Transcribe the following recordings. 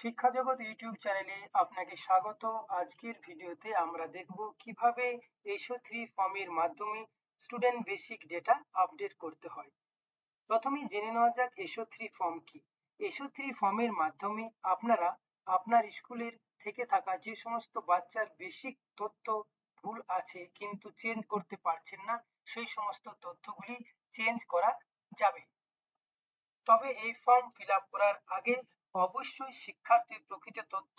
শিক্ষা জগৎ ইউটিউব চ্যানেলে আপনাকে স্বাগত। আজকের ভিডিওতে আমরা দেখব কিভাবে এসও3 ফর্মের মাধ্যমে স্টুডেন্ট বেসিক ডেটা আপডেট করতে হয়। প্রথমে জেনে নেওয়া যাক এসও3 ফর্ম কি। এসও3 ফর্মের মাধ্যমে আপনারা আপনার স্কুলের থেকে থাকা যে সমস্ত বাচ্চার বেসিক তথ্য ভুল আছে কিন্তু চেঞ্জ করতে পারছেন না, সেই সমস্ত তথ্যগুলি চেঞ্জ করা যাবে। তবে এই ফর্ম ফিল আপ করার আগে অবশ্যই শিক্ষার্থীর প্রকৃত তথ্য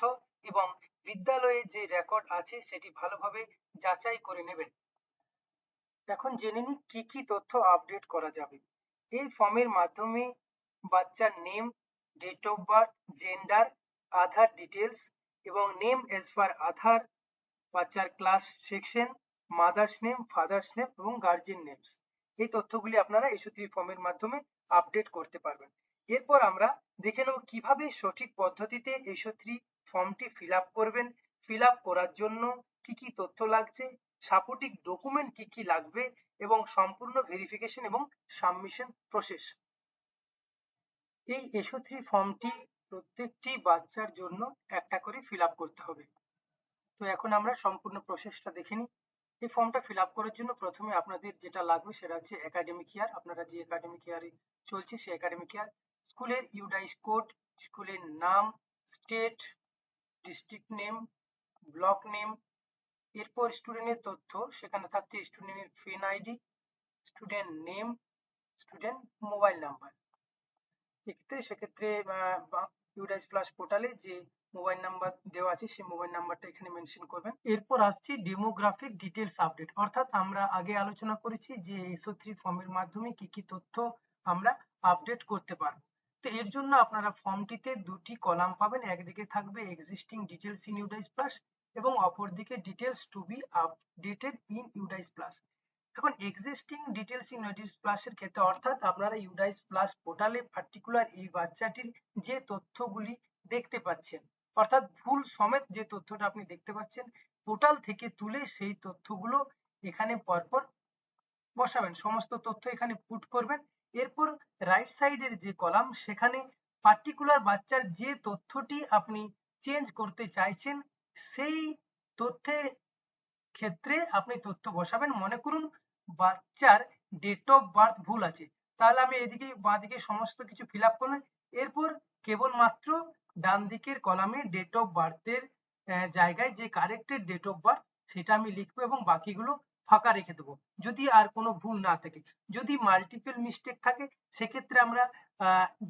এবং বিদ্যালয়ে যে রেকর্ড আছে সেটি ভালোভাবে যাচাই করে নেবেন। এখন জেনে নিই কি কি তথ্য আপডেট করা যাবে। এই ফর্মের মাধ্যমে বাচ্চার name, date of birth, gender, Aadhaar details এবং নেম এজ পার আধার, বাচ্চার class section, mother's name, father's name এবং গার্জিয়ান নেমস, এই তথ্যগুলি আপনারা এসও3 ফর্মের মাধ্যমে আপডেট করতে পারবেন। এরপর আমরা দেখে নেব কিভাবে সঠিক পদ্ধতিতে এসও3 ফর্মটি ফিল আপ করবেন। ফিল আপ করার জন্য কি কি তথ্য লাগছে, সাপোর্টিং ডকুমেন্ট কি কি লাগবে এবং সম্পূর্ণ ভেরিফিকেশন এবং সাবমিশন প্রসেস। এই এসও3 ফর্মটি প্রত্যেকটি বাচ্চার জন্য একটা করে ফিল আপ করতে হবে। তো এখন আমরা সম্পূর্ণ প্রসেসটা দেখে নিই। এই ফর্মটা ফিল আপ করার জন্য প্রথমে আপনাদের যেটা লাগবে সেটা হচ্ছে একাডেমিক ইয়ার। আপনারা যে একাডেমিক ইয়ারে চলছে সেই একাডেমিক ইয়ার, স্কুলের ইউডাইস কোড, স্কুলের নাম, state, district name, block name, এরপর স্টুডেন্টের তথ্য, সেখানে থাকছে স্টুডেন্টের PEN ID, student name, student mobile number. সেক্ষেত্রে ইউডাইস প্লাস পোর্টালে যে মোবাইল নাম্বার দেওয়া আছে সেই মোবাইল নাম্বারটা এখানে মেনশন করবেন। এরপর আসছি ডেমোগ্রাফিক ডিটেলস আপডেট, অর্থাৎ আমরা আগে আলোচনা করেছি যে এসও3 ফর্মের মাধ্যমে কি কি তথ্য আমরা আপডেট করতে পারবো। তো এর জন্য আপনারা ফর্মটিতে দুটি কলাম পাবেন, একদিকে থাকবে existing details in UDISE plus এবং অপরদিকে details to be updated in UDISE plus. এখন existing details in UDISE plus এর ক্ষেত্রে অর্থাৎ আপনারা ইউডাইস প্লাস পোর্টালে পার্টিকুলার এই বাচ্চাটির যে তথ্যগুলি দেখতে পাচ্ছেন, অর্থাৎ ভুল সমেত যে তথ্যটা আপনি দেখতে পাচ্ছেন, পোর্টাল থেকে তুলে সেই তথ্যগুলো এখানে পরপর বসাবেন, সমস্ত তথ্য এখানে পুট করবেন। এরপর রাইট সাইডের যে কলাম সেখানে পার্টিকুলার বাচ্চার যে তথ্যটি আপনি চেঞ্জ করতে চাইছেন সেই তথ্যের ক্ষেত্রে আপনি তথ্য বসাবেন। মনে করুন বাচ্চার ডেট অফ বার্থ ভুল আছে, তাহলে আমি এদিকে বাঁদিকে সমস্ত কিছু ফিল আপ করলাম। এরপর কেবলমাত্র ডান দিকের কলামে ডেট অফ বার্থের জায়গায় যে কারেক্টেড ডেট অফ বার্থ সেটা আমি লিখবো এবং বাকিগুলো ফাঁকা রেখে দেবো যদি আর কোনো ভুল না থাকে। যদি মাল্টিপল মিস্টেক থাকে সেক্ষেত্রে আমরা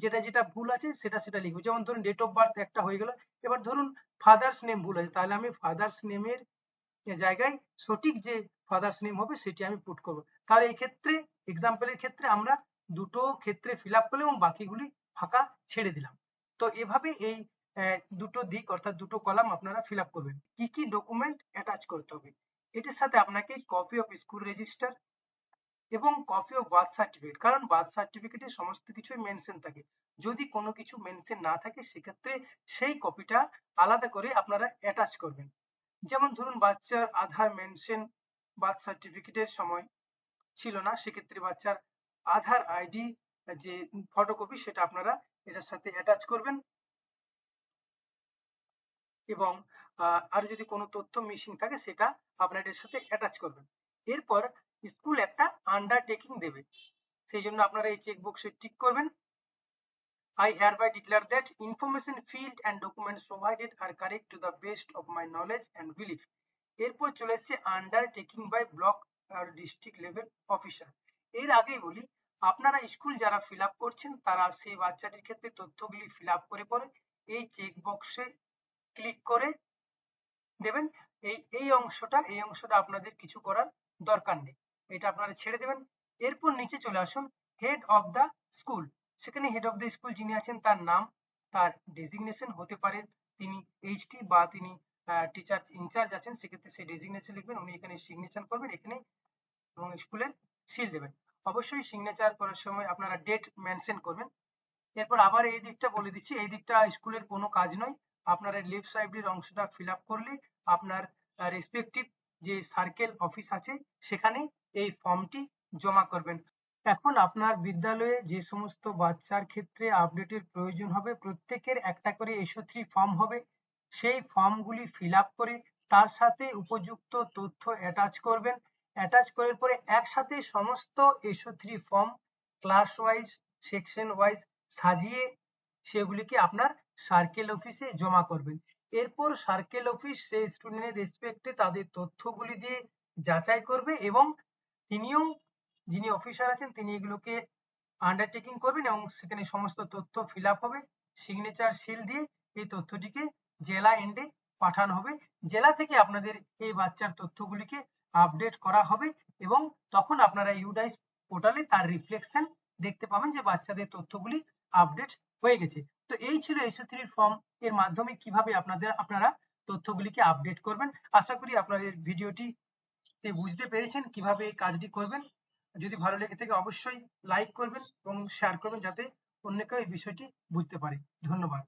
যেটা যেটা ভুল আছে সেটা সেটা লিখবো। যেমন ধরুন ডেট অফ বার্থ একটা হয়ে গেল, এবার ধরুন ফাদার্স নেম ভুল আছে, তাহলে আমি ফাদার্স নেমের জায়গায় সঠিক যে ফাদার্স নেম হবে সেটি আমি পুট করব। তাহলে এই ক্ষেত্রে এক্সাম্পলের ক্ষেত্রে আমরা দুটো ক্ষেত্রে ফিল আপ করলাম এবং বাকিগুলি ফাঁকা ছেড়ে দিলাম। তো এভাবে এই দুটো দিক অর্থাৎ দুটো কলাম আপনারা ফিল আপ করবেন। কি কি ডকুমেন্ট অ্যাটাচ করতে হবে, এটির সাথে আপনাকে কপি অফ স্কুল রেজিস্টার এবং কপি অফ বার্থ সার্টিফিকেট, কারণ বার্থ সার্টিফিকেটে সমস্ত কিছুই মেনশন থাকে। যদি কোনো কিছু মেনশন না থাকে সেক্ষেত্রে সেই কপিটা আলাদা করে আপনারা অ্যাটাচ করবেন। যেমন ধরুন বাচ্চার আধার মেনশন বার্থ সার্টিফিকেটের সময় ছিল না, সেক্ষেত্রে বাচ্চার আধার আইডি যে ফটোকপি সেটা আপনারা এটার সাথে অ্যাটাচ করবেন এবং আর যদি কোনো তথ্য মিসিং থাকে সেটা আপনারা এর সাথে অ্যাটাচ করবেন। এরপর স্কুল একটা আন্ডারটেকিং দেবে, সেই জন্য আপনারা এই চেকবক্সে টিক করবেন। I hereby declare that information field and documents provided are correct to the best of my knowledge and belief. এরপর চলে এসেছে আন্ডারটেকিং বাই ব্লক আর ডিস্ট্রিক্ট লেভেল অফিসার। এর আগেই বলি আপনারা স্কুল যারা ফিল আপ করছেন তারা সেই বাচ্চাটির ক্ষেত্রে তথ্যগুলি ফিল আপ করে পরে এই চেক বক্সে ক্লিক করে দেবেন। এই অংশটা আপনাদের কিছু করার দরকার নেই, এটা আপনারা ছেড়ে দেবেন। এরপর নিচে চলে আসুন হেড অফ দ্য স্কুল। সেখানে হেড অফ দ্য স্কুল যিনি আছেন তার নাম, তার ডেজিগনেশন হতে পারে তিনি এইচটি বা তিনি টিচার ইনচার্জ আছেন, সেক্ষেত্রে সেই ডেজিগনেশন লিখবেন, উনি এখানে সিগনেচার করবেন এখানে এবং স্কুলের সিল দেবেন। অবশ্যই সিগনেচার করার সময় আপনারা ডেট মেনশন করবেন। এরপর আবার এই দিকটা বলে দিচ্ছি, এই দিকটা স্কুলের কোনো কাজ নয়, আপনারা লেফট সাইডের অংশটা ফিল আপ করলে আপনার রেসপেক্টিভ যে সার্কেল অফিস আছে সেখানে এই ফর্মটি জমা করবেন। এখন আপনার বিদ্যালয়ে যে সমস্ত বাচ্চার ক্ষেত্রে আপডেটের প্রয়োজন হবে প্রত্যেকের একটা করে SO3 ফর্ম হবে। সেই ফর্মগুলি ফিল আপ করে তার সাথে উপযুক্ত তথ্য অ্যাটাচ করবেন। অ্যাটাচ করার পরে একসাথে সমস্ত SO3 form class wise section wise সাজিয়ে সেগুলিকে আপনার সার্কেল অফিসে জমা করবেন। এরপর সার্কেল অফিস সেই স্টুডেন্টের রেসপেক্টে তাদের তথ্যগুলি দিয়ে যাচাই করবে এবং তিনিও যিনি অফিসার আছেন তিনি এগুলোকে আন্ডারটেকিং করবেন এবং সেখানে সমস্ত তথ্য ফিল আপ হবে, সিগনেচার সিল দিয়ে এই তথ্যটিকে জেলা এন্ডে পাঠানো হবে। জেলা থেকে আপনাদের এই বাচ্চার তথ্যগুলিকে আপডেট করা হবে এবং তখন আপনারা ইউডাইস পোর্টালে তার রিফ্লেকশন দেখতে পাবেন যে বাচ্চাদের তথ্যগুলি আপডেট হয়ে গেছে। তো এই ছিল SO3 ফর্ম এর মাধ্যমে কিভাবে আপনারা তথ্যগুলিকে আপডেট করবেন। আশা করি আপনাদের ভিডিওটি বুঝতে পেরেছেন কিভাবে এই কাজটি করবেন। যদি ভালো লেগে থাকে অবশ্যই লাইক করবেন এবং শেয়ার করবেন যাতে অন্য কেউ এই বিষয়টি বুঝতে পারে। ধন্যবাদ।